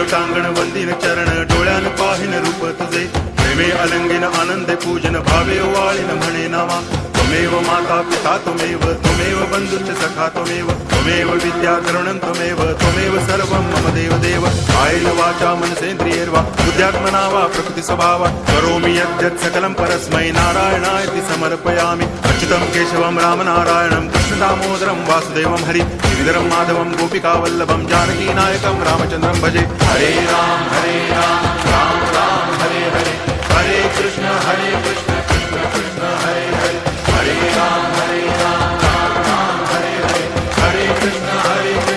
लोटांगण वंदिन चरण डोळ्यान पाहिन रूप तुझे प्रेमे अलंगिन आनंदे पूजन भावे ओवाळीन म्हणे नावा त्वमेव माता पिता त्वमेव बंधुश्च सखा त्वमेव विद्या द्रवणं त्वमेव सर्वं मम देव कायेन वाचा मनसेन्द्रियैर्वा बुद्ध्यात्मना वा प्रकृति स्वभावा करोमि यद्यत् सकलं परस्मै नारायणायति समर्पयामि अच्युतं केशवं रामनारायणं कृष्णदामोदरं वासुदेवं हरि गिरिधरं माधवं गोपिकावल्लभं जानकीनायकं रामचन्द्रं भजे हरे राम राम राम हरे हरे हरे कृष्ण कृष्ण कृष्ण हरे हरे हरे राम राम राम हरे हरे हरे कृष्ण